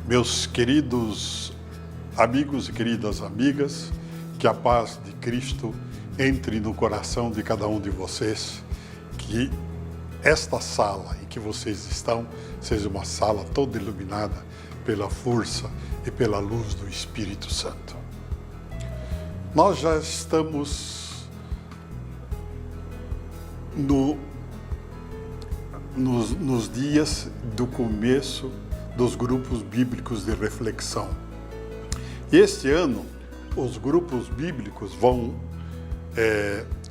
Meus queridos amigos e queridas amigas, que a paz de Cristo entre no coração de cada um de vocês, que esta sala em que vocês estão seja uma sala toda iluminada pela força e pela luz do Espírito Santo. Nós já estamos nos dias do começo dos grupos bíblicos de reflexão. E este ano, os grupos bíblicos vão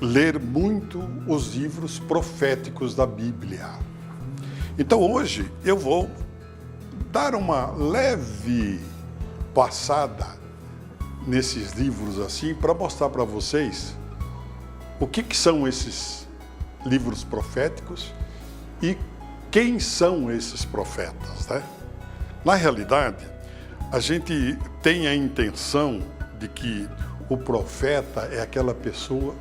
ler muito os livros proféticos da Bíblia. Então hoje eu vou dar uma leve passada nesses livros assim, para mostrar para vocês o que são esses livros proféticos e quem são esses profetas, né? Na realidade, a gente tem a intenção de que o profeta é aquela pessoa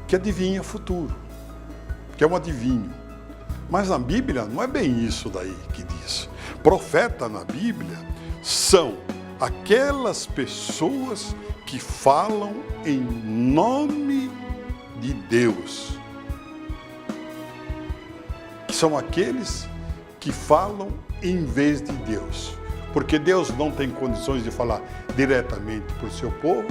que adivinha o futuro, que é um adivinho. Mas na Bíblia não é bem isso daí que diz. Profeta na Bíblia são aquelas pessoas que falam em nome de Deus. São aqueles que falam em vez de Deus. Porque Deus não tem condições de falar diretamente para o seu povo,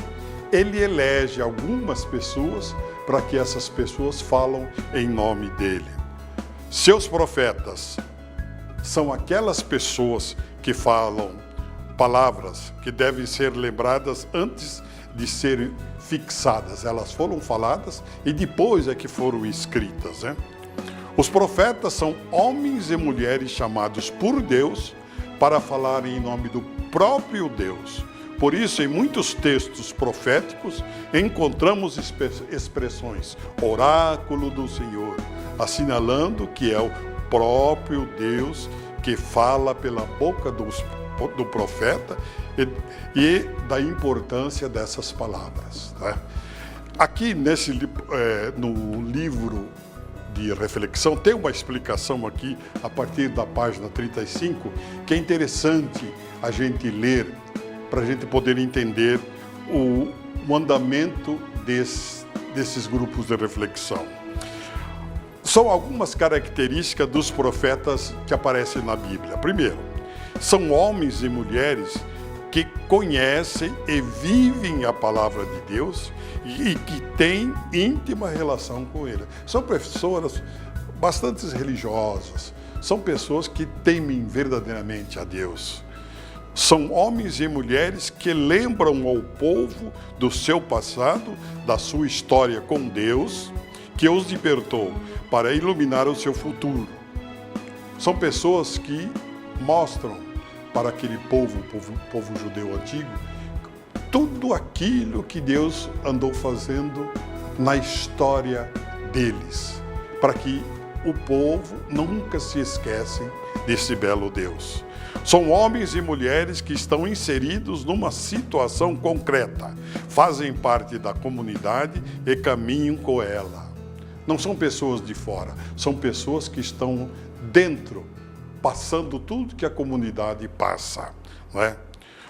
ele elege algumas pessoas para que essas pessoas falam em nome dele. Seus profetas são aquelas pessoas que falam palavras que devem ser lembradas antes de serem fixadas. Elas foram faladas e depois é que foram escritas, né? Os profetas são homens e mulheres chamados por Deus para falarem em nome do próprio Deus. Por isso, em muitos textos proféticos, encontramos expressões oráculo do Senhor, assinalando que é o próprio Deus que fala pela boca do profeta e da importância dessas palavras, né? Aqui no livro de reflexão, tem uma explicação aqui a partir da página 35, que é interessante a gente ler para a gente poder entender o andamento desses grupos de reflexão. São algumas características dos profetas que aparecem na Bíblia. Primeiro, são homens e mulheres que conhecem e vivem a palavra de Deus e que têm íntima relação com ele. São pessoas bastante religiosas, são pessoas que temem verdadeiramente a Deus. São homens e mulheres que lembram ao povo do seu passado, da sua história com Deus, que os libertou para iluminar o seu futuro. São pessoas que mostram para aquele povo judeu antigo, tudo aquilo que Deus andou fazendo na história deles, para que o povo nunca se esqueça desse belo Deus. São homens e mulheres que estão inseridos numa situação concreta, fazem parte da comunidade e caminham com ela. Não são pessoas de fora, são pessoas que estão dentro, passando tudo que a comunidade passa, não é?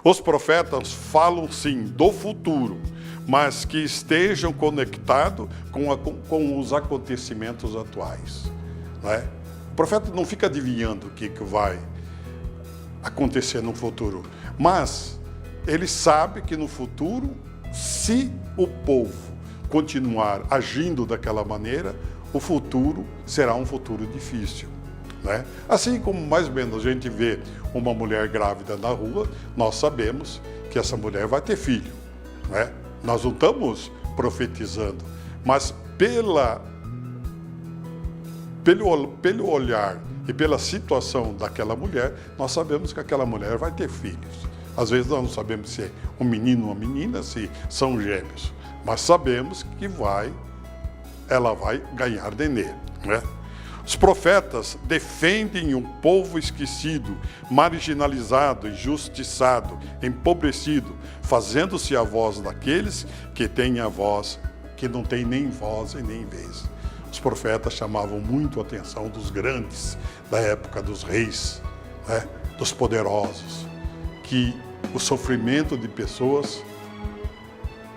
Os profetas falam sim do futuro, mas que estejam conectados com os acontecimentos atuais, não é? O profeta não fica adivinhando o que vai acontecer no futuro, mas ele sabe que no futuro, se o povo continuar agindo daquela maneira, o futuro será um futuro difícil, né? Assim como mais ou menos a gente vê uma mulher grávida na rua, nós sabemos que essa mulher vai ter filho, né? Nós não estamos profetizando, mas pelo olhar e pela situação daquela mulher, nós sabemos que aquela mulher vai ter filhos. Às vezes nós não sabemos se é um menino ou uma menina, se são gêmeos, mas sabemos que ela vai ganhar nenê, né? Os profetas defendem um povo esquecido, marginalizado, injustiçado, empobrecido, fazendo-se a voz daqueles que têm a voz, que não tem nem voz e nem vez. Os profetas chamavam muito a atenção dos grandes, da época dos reis, né? Dos poderosos. que o sofrimento de pessoas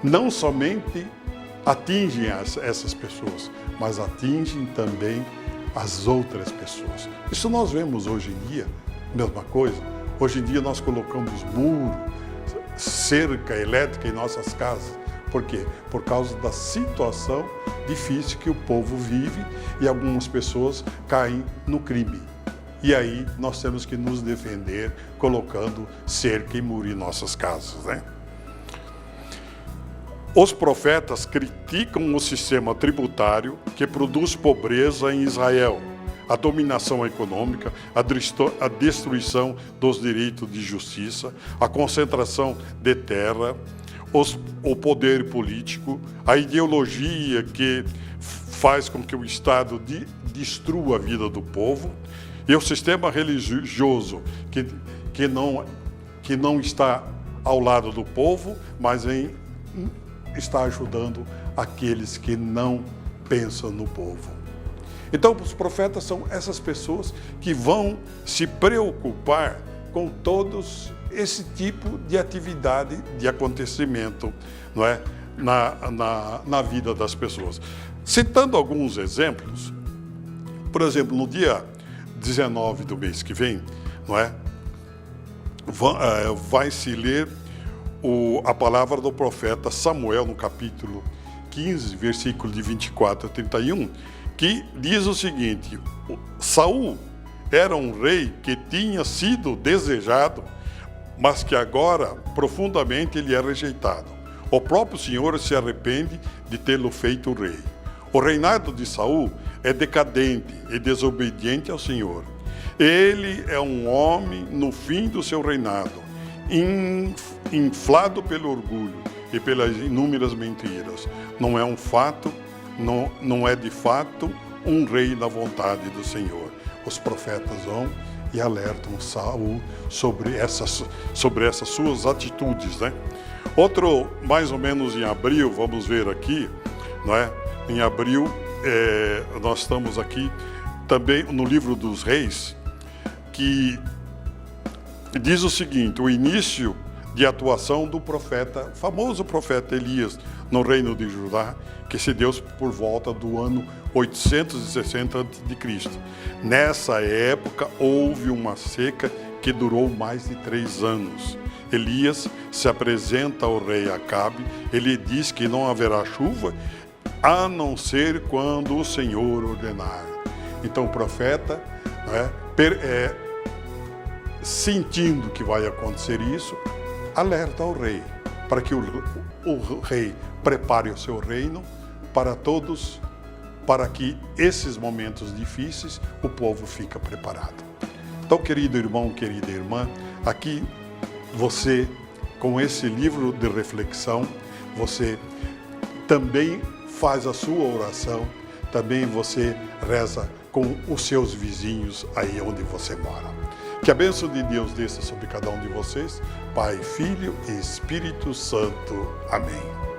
não somente atingem essas pessoas, mas atingem também as outras pessoas. Isso nós vemos hoje em dia, mesma coisa. Hoje em dia nós colocamos muro, cerca elétrica em nossas casas. Por quê? Por causa da situação difícil que o povo vive e algumas pessoas caem no crime. E aí nós temos que nos defender colocando cerca e muro em nossas casas, né? Os profetas criticam o sistema tributário que produz pobreza em Israel, a dominação econômica, a destruição dos direitos de justiça, a concentração de terra, o poder político, a ideologia que faz com que o Estado destrua a vida do povo e o sistema religioso que não está ao lado do povo, mas está ajudando aqueles que não pensam no povo. Então, os profetas são essas pessoas que vão se preocupar com todos esse tipo de atividade, de acontecimento, não é? na vida das pessoas. Citando alguns exemplos, por exemplo, no dia 19 do mês que vem, não é? Vai se ler a palavra do profeta Samuel, no capítulo 15, versículo de 24 a 31, que diz o seguinte: Saul era um rei que tinha sido desejado, mas que agora profundamente ele é rejeitado. O próprio Senhor se arrepende de tê-lo feito rei. O reinado de Saul é decadente e desobediente ao Senhor. Ele é um homem no fim do seu reinado, inflado pelo orgulho e pelas inúmeras mentiras. Não é um fato, não é de fato um rei na vontade do Senhor. Os profetas vão e alertam Saul sobre essas suas atitudes, né? Outro, mais ou menos em abril, vamos ver aqui, não é? Em abril, nós estamos aqui também no livro dos Reis, que diz o seguinte: o início de atuação do profeta, famoso profeta Elias, no reino de Judá, que se deu por volta do ano 860 a.C. Nessa época, houve uma seca que durou mais de 3 anos. Elias se apresenta ao rei Acabe, ele diz que não haverá chuva, a não ser quando o Senhor ordenar. Então o profeta, sentindo que vai acontecer isso, alerta ao rei, para que o rei prepare o seu reino para todos, para que esses momentos difíceis o povo fique preparado. Então, querido irmão, querida irmã, aqui você, com esse livro de reflexão, você também faz a sua oração, também você reza com os seus vizinhos aí onde você mora. Que a bênção de Deus desça sobre cada um de vocês, Pai, Filho e Espírito Santo. Amém.